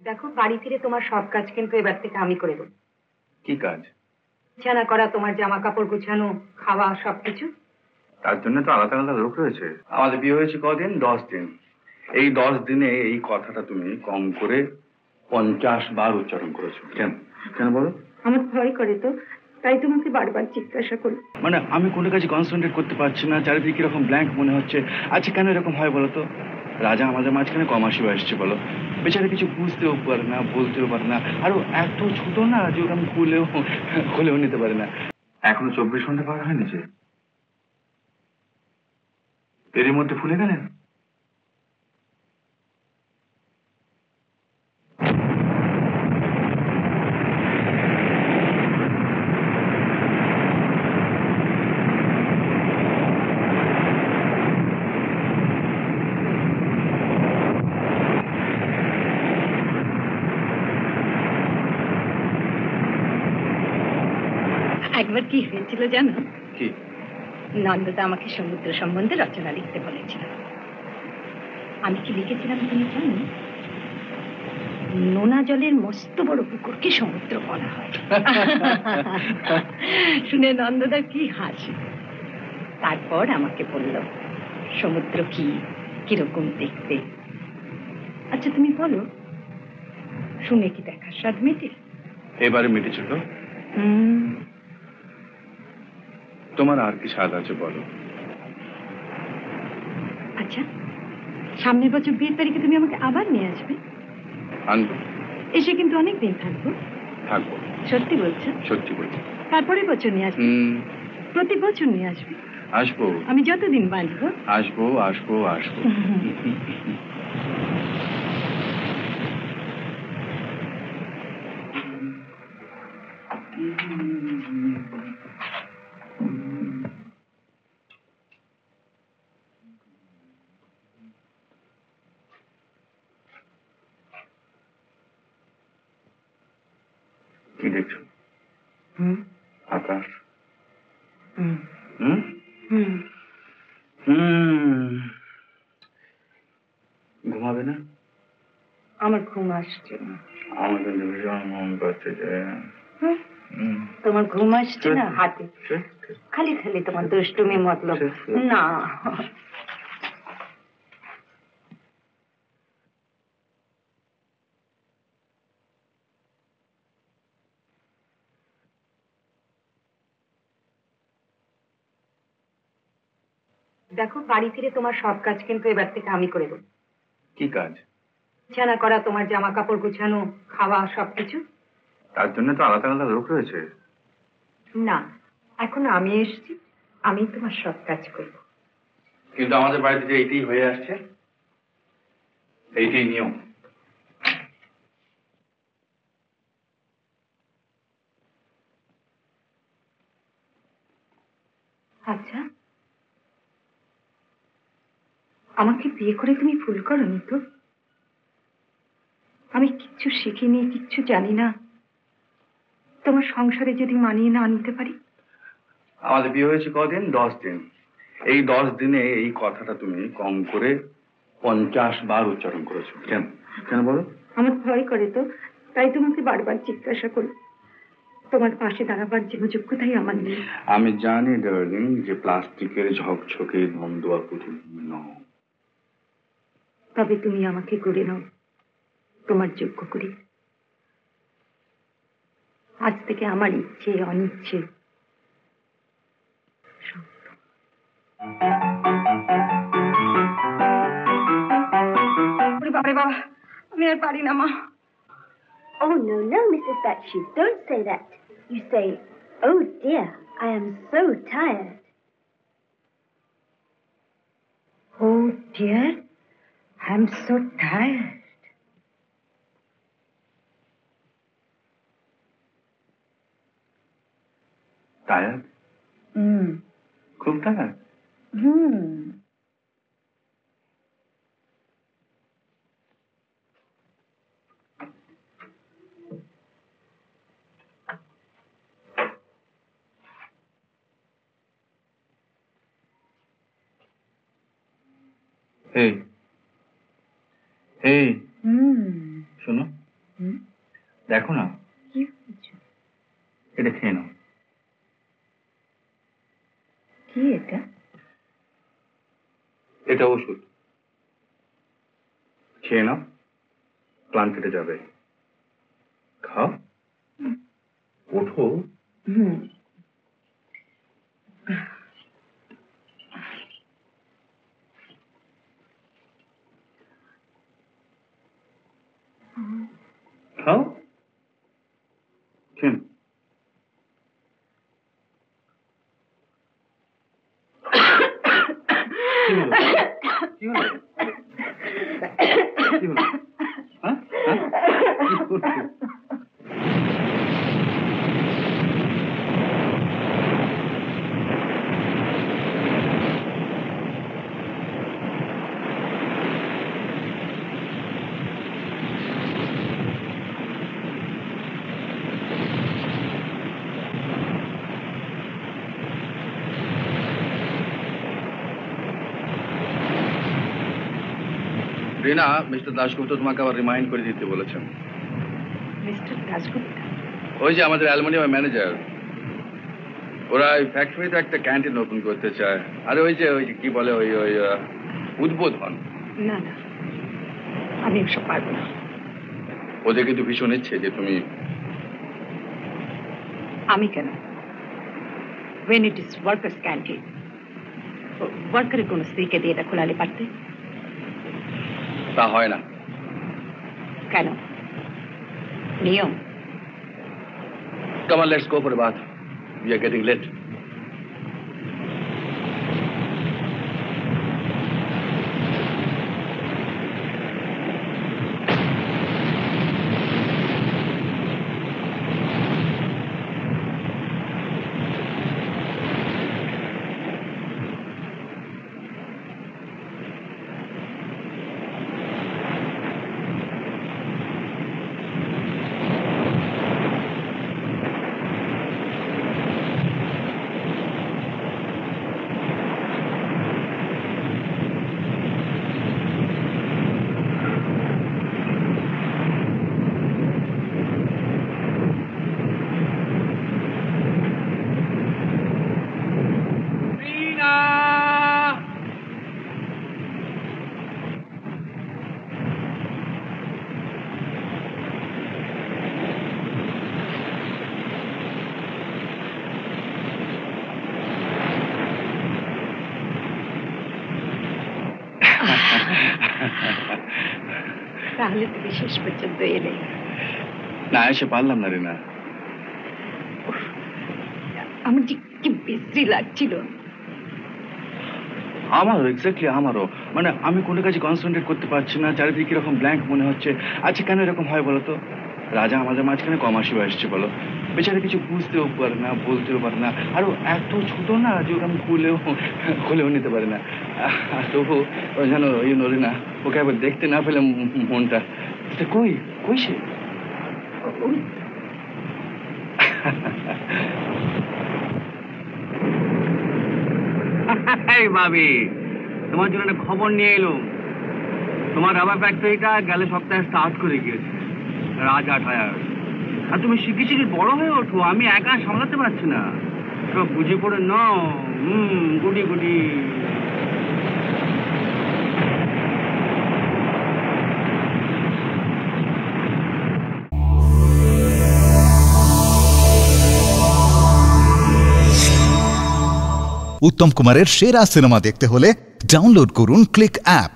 দেখো, বাড়ি ফিরে তোমার সব কাজ কিন্তু এবার থেকে আমি করে দেবো। কি কাজ? বিছানা করা, তোমার জামা কাপড় গুছানো, খাওয়া, সবকিছু। তার জন্য তো আলাদা আলাদা লোক রয়েছে। আমাদের বিয়ে হয়েছে কদিন? 10 দিন। এই 10 দিনে এই কথাটা তুমি কম করে 50 বার উচ্চারণ করেছো। কেন? কেন বলো? আমার ভয় করে তো, তাই তোমাকে বারবার জিজ্ঞাসা করি। মানে আমি কোনো কাজে কনসেন্ট্রেট করতে পারছি না, চারিদিকে কিরকম ব্ল্যাঙ্ক মনে হচ্ছে। আচ্ছা, কেন এরকম হয় বলো তো? রাজা আমাদের মাঝখানে কমাসি আসছে বলো, বেচারা কিছু বুঝতেও পারে না, বলতেও পারে না, আরো এত ছোট না যে ওটা আমি খুলেও নিতে পারে না। এখনো 24 ঘন্টা পার হয়নি যে, এর মধ্যে ফুলে গেলেন। একবার কি হয়েছিল জানো? কি? নন্দদা আমাকে সমুদ্র সম্বন্ধে রচনা লিখতে বলেছিল। আমি কি লিখেছিলাম তুমি জানো? নোনা জলের মস্ত বড় পুকুরকে সমুদ্র বলা হয়। শুনে নন্দদা কি হাসি। তারপর আমাকে বলল সমুদ্র কি, কিরকম দেখতে। আচ্ছা তুমি বলো, শুনে কি দেখার স্বাদ মেটে? এবারে মিটেছে তো। তোমার আর কি স্বাদ আছে বলো? আচ্ছা, সামনের বছর 20 তারিখে তুমি আমাকে আবার নিয়ে আসবে? আনবো। এসে কিন্তু অনেক দিন থাকবো। থাকবো। সত্যি বলছো? সত্যি বলছি। তারপরে বছর নিয়ে আসবে? প্রতি বছর নিয়ে আসবে? আসবো। আমি যতদিন বাঁচবো। আসবো আসবো আসবো। কি দেখছো? আকাশ। ঘুমাবে না? আমার ঘুম আসছে না। আমাদের ভীষণ মন করছে যে। তোমার ঘুম আসছে না? হাতে খালি খালি তোমার দুষ্টুমি মতলব। না, দেখো, বাড়ি ফিরে তোমার সব কাজ কিন্তু এবার থেকে আমি করে দেবো। কি কাজ? বিছানা করা, তোমার জামা কাপড় গুছানো, খাওয়া, সবকিছু। তার জন্য তো আলাদা আলাদা লোক রয়েছে। না, এখন আমি এসেছি, আমি তোমার সব কাজ করব। কিন্তু আমাদের বাড়িতে যে এইটাই হয়ে আসছে, এইটাই নিয়ম। আচ্ছা, আমাকে বিয়ে করে তুমি ভুল করনি তো? আমি কিচ্ছু শিখিনি, কিচ্ছু জানি না। তোমার সংসারে যদি মানিয়ে না নিতে পারি? আমাদের বিয়ে হয়েছে কদিন? 10 দিন। এই 10 দিনে এই কথাটা তুমি কম করে 50 বার উচ্চারণ করেছো। কেন? কেন বলো? আমার ভয় করে তো, তাই তোমাকে বারবার জিজ্ঞাসা করি। তোমার পাশে দাঁড়াবার যে যোগ্যতাই আমার নেই। আমি জানি ডার্লিং যে প্লাস্টিকের ঝকঝকে ধন্দুয়া পুতুল নও। তবে তুমি আমাকে করে নাও তোমার যোগ্য করে। আজ থেকে আমার ইচ্ছে অনিচ্ছে বাবা বাবা, আমি আর পারি না মা। Oh, no, no, Mrs. Batshee, don't say that. You say, oh dear, I am so tired. Oh dear, I'm so tired. Tired? খুব টায়ার্ড? এই এই শোনো, দেখো না, কি হয়েছে? এটা খেয়ে নাও। কি এটা? এটা ওষুধ, খেয়ে নাও, প্লান কেটে যাবে। খাও, ওঠো। খাও, খেয়ে নাও। কি হলো? কি হলো? কি হলো? হ্যাঁ? হ্যাঁ? কি করছো? রিনা, মিস্টার দাশগুপ্ত তোমাকে আবার রিমাইন্ড করে দিতে বলেছেন। মিস্টার দাশগুপ্তা? ওই যে আমাদের অ্যালুমিনিয়াম ম্যানেজার, ওরা ওই ফ্যাক্টরিতে একটা ক্যান্টিন ওপেন করতে চায়। আর ওই যে কি বলে ওই ওই উদ্বোধন। না না, আমি ওসব পারবো না। ওদের কিন্তু ভীষণ ইচ্ছে যে তুমি। আমি কেন? when it is workers canteen, ওয়ার্কারের কোন স্ত্রীকে দিয়ে এটা খোলালে পারতে? তা হয় না। কেন? নিয়ম? Come on, let's go for a bath. We are getting late. তাহলে তুমি শেষ পর্যন্ত এলে? না, এসে পারলাম না রিনা। আমার যে কি বিশ্রী লাগছিল। আমারও, এক্স্যাক্টলি আমারও। মানে আমি কোনো কাজে কনসেন্ট্রেট করতে পারছি না, চারিদিকে কিরকম ব্ল্যাঙ্ক মনে হচ্ছে। আচ্ছা, কেন এরকম হয় বলো তো? রাজা আমাদের মাঝখানে কমাসি আসছে বলো, বেচারা কিছু বুঝতেও পারে না, বলতেও পারে না। আরো এত ছোট না যে ওকে আমি খুলেও নিতে পারি না। তবু জানো ওই নড়ে না, ওকে আবার দেখতে না পেলে মনটা কই কই সে। ভাবি, তোমার জন্য একটা খবর নিয়ে এলো। তোমার রাবার ফ্যাক্টরিটা গেলে সপ্তাহে স্টার্ট করে গিয়েছে রাজা টায়ার। আর তুমি শিখে শিখে বড় হয়ে ওঠো, আমি একা সামলাতে পারছি না। সব বুঝে পড়ে নাও। গুডি গুডি। উত্তম কুমারের সেরা সিনেমা দেখতে হলে ডাউনলোড করুন ক্লিক অ্যাপ।